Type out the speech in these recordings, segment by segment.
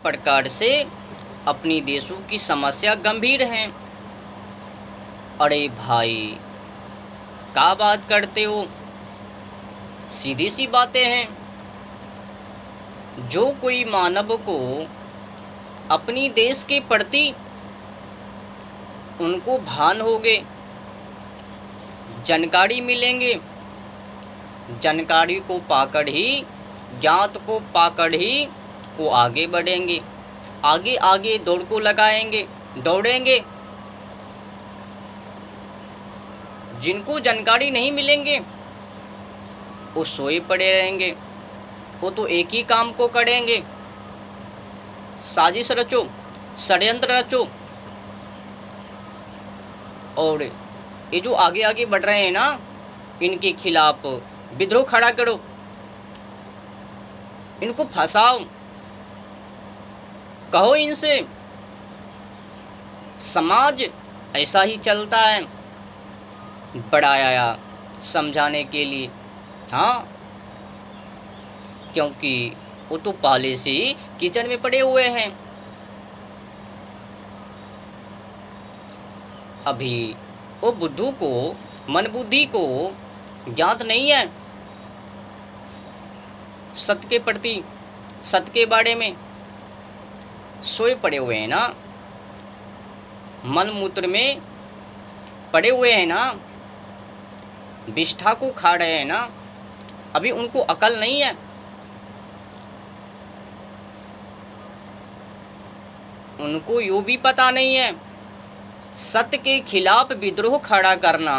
प्रकार से अपनी देशों की समस्या गंभीर हैं। अरे भाई, क्या बात करते हो, सीधी सी बातें हैं। जो कोई मानव को अपनी देश के प्रति उनको भान होगे, जानकारी मिलेंगे, जानकारी को पाकर ही, ज्ञात को पाकर ही वो आगे बढ़ेंगे, आगे आगे दौड़ को लगाएंगे, दौड़ेंगे। जिनको जानकारी नहीं मिलेंगे वो सोए पड़े रहेंगे। वो तो एक ही काम को करेंगे, साजिश रचो, षड्यंत्र रचो। और ये जो आगे आगे बढ़ रहे हैं ना, इनके खिलाफ विद्रोह खड़ा करो, इनको फंसाओ, कहो इनसे। समाज ऐसा ही चलता है, बड़ा आया समझाने के लिए। हाँ, क्योंकि वो तो पहले से ही किचन में पड़े हुए हैं। अभी वो बुद्धू को, मन बुद्धि को ज्ञात नहीं है सत्य के प्रति, सत्य के बारे में। सोए पड़े हुए हैं ना, मन मूत्र में पड़े हुए हैं ना, विष्ठा को खा रहे हैं ना। अभी उनको अकल नहीं है, उनको यूँ भी पता नहीं है सत्य के खिलाफ विद्रोह खड़ा करना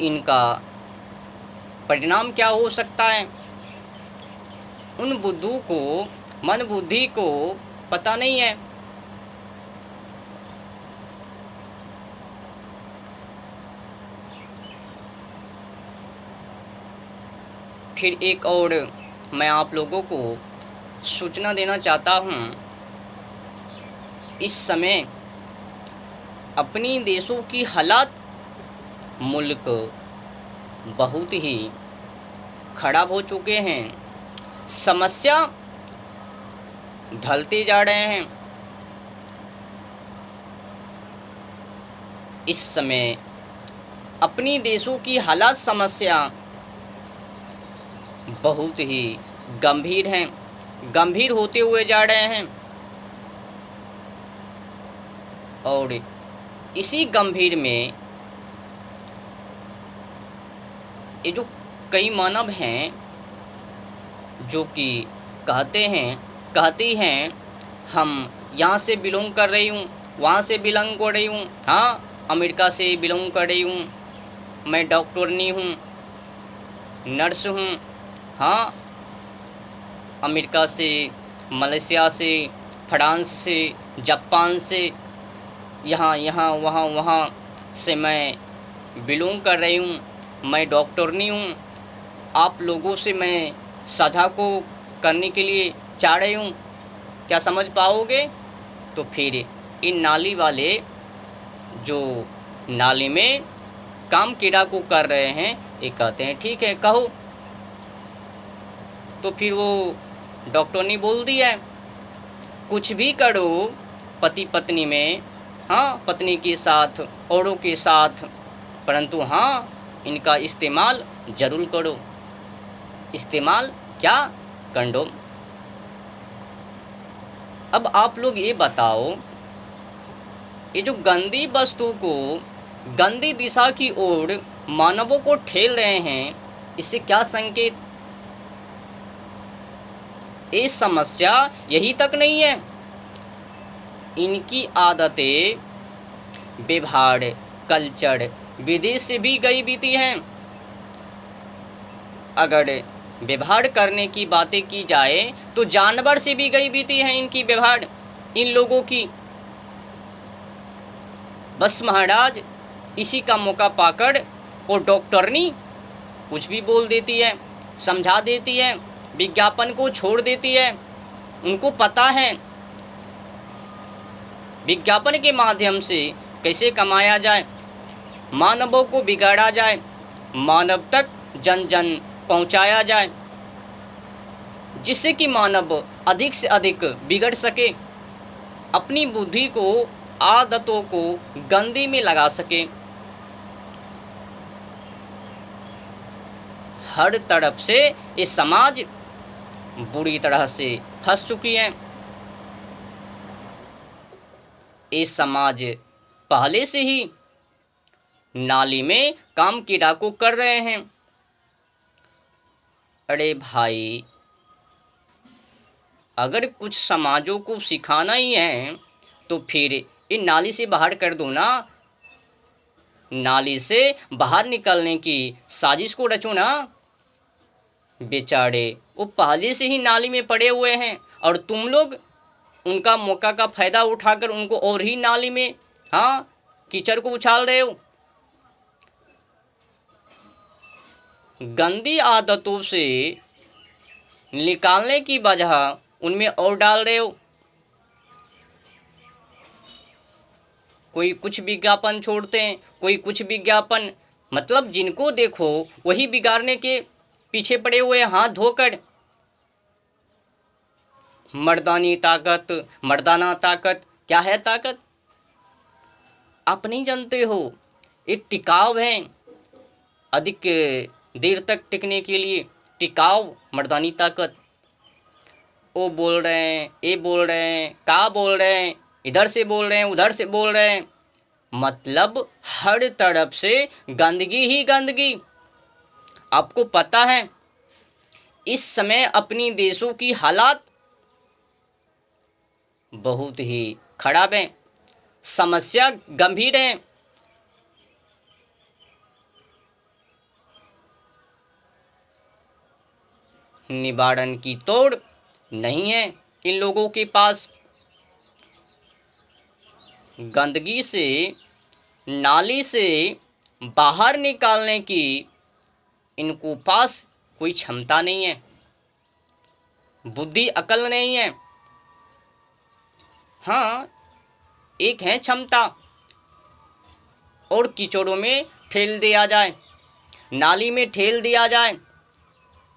इनका परिणाम क्या हो सकता है। उन बुद्धू को, मन बुद्धि को पता नहीं है। फिर एक और मैं आप लोगों को सूचना देना चाहता हूँ। इस समय अपनी देशों की हालात, मुल्क बहुत ही खराब हो चुके हैं। समस्या ढलते जा रहे हैं। इस समय अपनी देशों की हालात, समस्या बहुत ही गंभीर हैं, गंभीर होते हुए जा रहे हैं। और इसी गंभीर में ये जो कई मानव हैं जो कि कहती हैं हम यहाँ से बिलोंग कर रही हूँ, वहाँ से बिलोंग कर रही हूँ, हाँ अमेरिका से बिलोंग कर रही हूँ, मैं डॉक्टरनी हूँ, नर्स हूँ, हाँ अमेरिका से, मलेशिया से, फ्रांस से, जापान से, यहाँ वहाँ से मैं बिलोंग कर रही हूँ, मैं डॉक्टरनी हूँ। आप लोगों से मैं साझा को करने के लिए चाह रही हूँ, क्या समझ पाओगे? तो फिर इन नाली वाले जो नाली में काम कीड़ा को कर रहे हैं, ये कहते हैं ठीक है कहो। तो फिर वो डॉक्टरनी बोलती है कुछ भी करो पति पत्नी में, हाँ पत्नी के साथ, औरों के साथ, परंतु हाँ इनका इस्तेमाल जरूर करो। इस्तेमाल क्या? कंडोम। अब आप लोग ये बताओ, ये जो गंदी वस्तु को गंदी दिशा की ओर मानवों को ठेल रहे हैं, इससे क्या संकेत? ये समस्या यही तक नहीं है, इनकी आदतें, व्यवहार, कल्चर विदेश से भी गई बीती हैं। अगर व्यवहार करने की बातें की जाए तो जानवर से भी गई बीती हैं इनकी व्यवहार, इन लोगों की। बस महाराज इसी का मौका पाकर वो डॉक्टरनी कुछ भी बोल देती है, समझा देती है, विज्ञापन को छोड़ देती है। उनको पता है विज्ञापन के माध्यम से कैसे कमाया जाए, मानवों को बिगाड़ा जाए, मानव तक जन जन पहुंचाया जाए, जिससे कि मानव अधिक से अधिक बिगड़ सके, अपनी बुद्धि को, आदतों को गंदी में लगा सके। हर तरफ से ये समाज बुरी तरह से फंस चुकी है। ये समाज पहले से ही नाली में काम की डाकू कर रहे हैं। अरे भाई, अगर कुछ समाजों को सिखाना ही है तो फिर इन नाली से बाहर कर दो ना, नाली से बाहर निकलने की साजिश को रचो ना। बेचारे वो पहले से ही नाली में पड़े हुए हैं और तुम लोग उनका मौका का फायदा उठाकर उनको और ही नाली में, हाँ, कीचड़ को उछाल रहे हो। गंदी आदतों से निकालने की वजह उनमें और डाल रहे हो। कोई कुछ विज्ञापन छोड़ते हैं, कोई कुछ विज्ञापन, मतलब जिनको देखो वही बिगाड़ने के पीछे पड़े हुए हाथ धोकर। मर्दानी ताकत, मर्दाना ताकत, क्या है ताकत? आप नहीं जानते हो। ये टिकाव है, अधिक देर तक टिकने के लिए टिकाव, मर्दानी ताकत। वो बोल रहे हैं, ये बोल रहे हैं, का बोल रहे हैं, इधर से बोल रहे हैं, उधर से बोल रहे हैं, मतलब हर तरफ से गंदगी ही गंदगी। आपको पता है इस समय अपनी देशों की हालात बहुत ही खराब है, समस्या गंभीर है। निवारण की तोड़ नहीं है इन लोगों के पास। गंदगी से, नाली से बाहर निकालने की इनको पास कोई क्षमता नहीं है, बुद्धि अकल नहीं है। हाँ, एक है क्षमता, और कीचड़ों में ठेल दिया जाए, नाली में ठेल दिया जाए,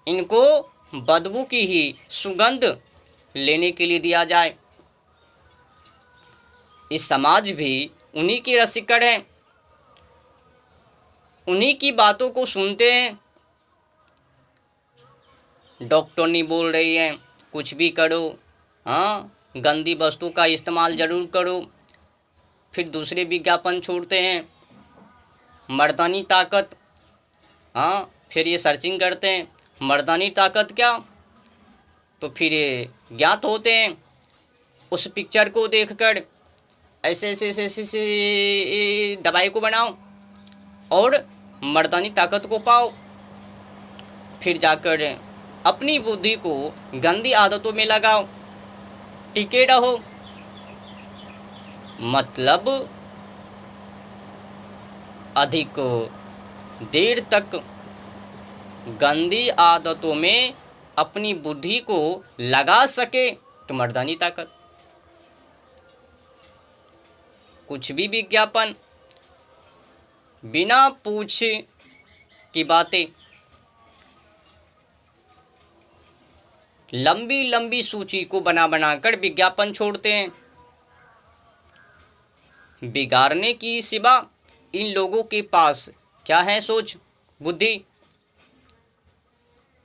इनको बदबू की ही सुगंध लेने के लिए दिया जाए। इस समाज भी उन्हीं के रसिकड़ हैं, उन्हीं की बातों को सुनते हैं। डॉक्टरनी बोल रही है कुछ भी करो, हाँ, गंदी वस्तु का इस्तेमाल ज़रूर करो, फिर दूसरे विज्ञापन छोड़ते हैं, मर्दानी ताकत, हाँ, फिर ये सर्चिंग करते हैं मर्दानी ताकत क्या, तो फिर ये ज्ञात होते हैं उस पिक्चर को देखकर। ऐसे ऐसे ऐसे ऐसे ऐसे दवाई को बनाओ और मर्दानी ताकत को पाओ, फिर जाकर अपनी बुद्धि को गंदी आदतों में लगाओ, टिके रहो। मतलब अधिक देर तक गंदी आदतों में अपनी बुद्धि को लगा सके तो मर्दानी ताकत। कुछ भी विज्ञापन, बिना पूछ की बातें, लंबी लंबी सूची को बना बनाकर विज्ञापन छोड़ते हैं। बिगाड़ने की सिवा इन लोगों के पास क्या है सोच, बुद्धि।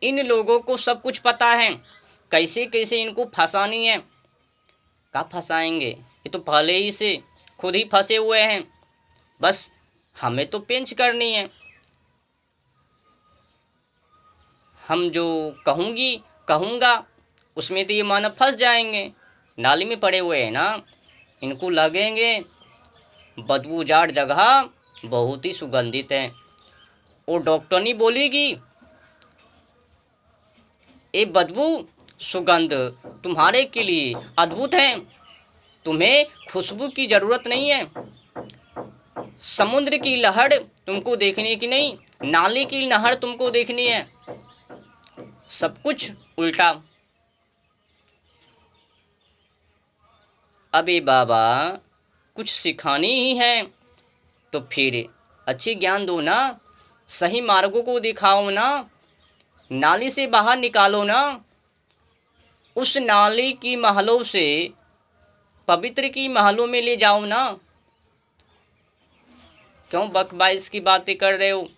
इन लोगों को सब कुछ पता है, कैसे कैसे इनको फंसानी है। क्या फंसाएंगे, ये तो पहले ही से खुद ही फंसे हुए हैं, बस हमें तो पेंच करनी है। हम जो कहूँगा उसमें तो ये मानव फंस जाएंगे, नाली में पड़े हुए हैं ना, इनको लगेंगे बदबूदार जगह बहुत ही सुगंधित है। और डॉक्टरनी बोलेगी ये बदबू सुगंध तुम्हारे के लिए अद्भुत है, तुम्हें खुशबू की ज़रूरत नहीं है, समुद्र की लहर तुमको देखने की नहीं, नाले की नहर तुमको देखनी है। सब कुछ उल्टा। अबे बाबा, कुछ सिखानी ही है तो फिर अच्छी ज्ञान दो ना, सही मार्गों को दिखाओ ना, नाली से बाहर निकालो ना। उस नाली की महलों से पवित्र की महलों में ले जाओ ना। क्यों बकवास की बातें कर रहे हो,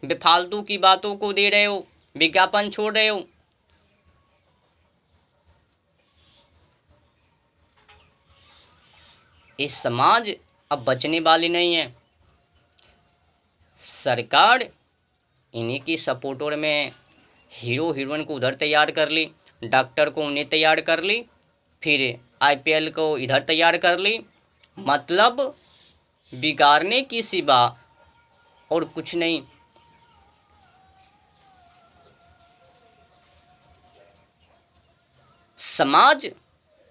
बेफालतू की बातों को दे रहे हो, विज्ञापन छोड़ रहे हो। इस समाज अब बचने वाली नहीं है। सरकार इन्हीं की सपोर्टर में हीरो हीरोइन को उधर तैयार कर ली, डॉक्टर को उन्हें तैयार कर ली, फिर आईपीएल को इधर तैयार कर ली। मतलब बिगाड़ने की सिवा और कुछ नहीं। समाज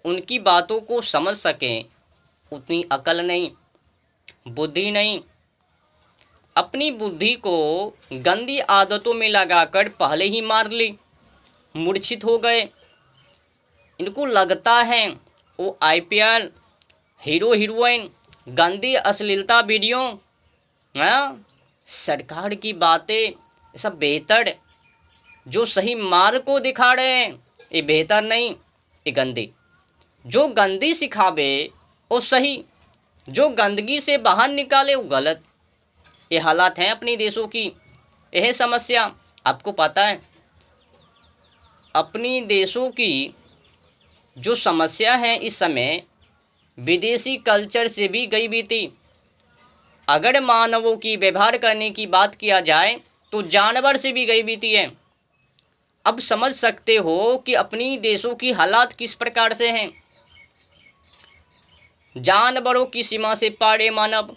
उनकी बातों को समझ सके उतनी अकल नहीं, बुद्धि नहीं। अपनी बुद्धि को गंदी आदतों में लगाकर पहले ही मार ली, मूर्छित हो गए। इनको लगता है वो आईपीएल, हीरो हीरोइन, गंदी अश्लीलता वीडियो, हाँ, सरकार की बातें सब बेहतर। जो सही मार्ग को दिखा रहे हैं ये बेहतर नहीं, ये गंदी। जो गंदी सिखावे वो सही, जो गंदगी से बाहर निकाले वो गलत। ये हालात हैं अपनी देशों की, यह समस्या आपको पता है। अपनी देशों की जो समस्या है इस समय विदेशी कल्चर से भी गई बीती। अगर मानवों की व्यवहार करने की बात किया जाए तो जानवर से भी गई बीती है। अब समझ सकते हो कि अपनी देशों की हालात किस प्रकार से हैं। जानवरों की सीमा से पार ये मानव,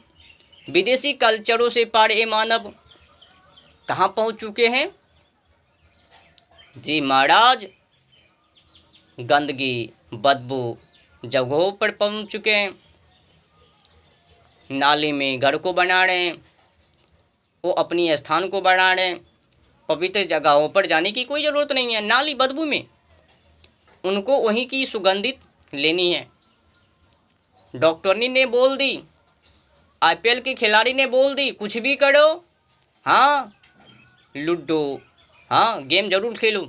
विदेशी कल्चरों से पार ये मानव कहाँ पहुँच चुके हैं। जी महाराज, गंदगी बदबू जगहों पर पहुँच चुके हैं। नाली में घर को बना रहे हैं, वो अपनी स्थान को बना रहे हैं। पवित्र जगहों पर जाने की कोई ज़रूरत नहीं है। नाली बदबू में उनको वहीं की सुगंधित लेनी है। डॉक्टरनी ने बोल दी, आईपीएल के खिलाड़ी ने बोल दी, कुछ भी करो, हाँ लूडो, हाँ गेम जरूर खेलो।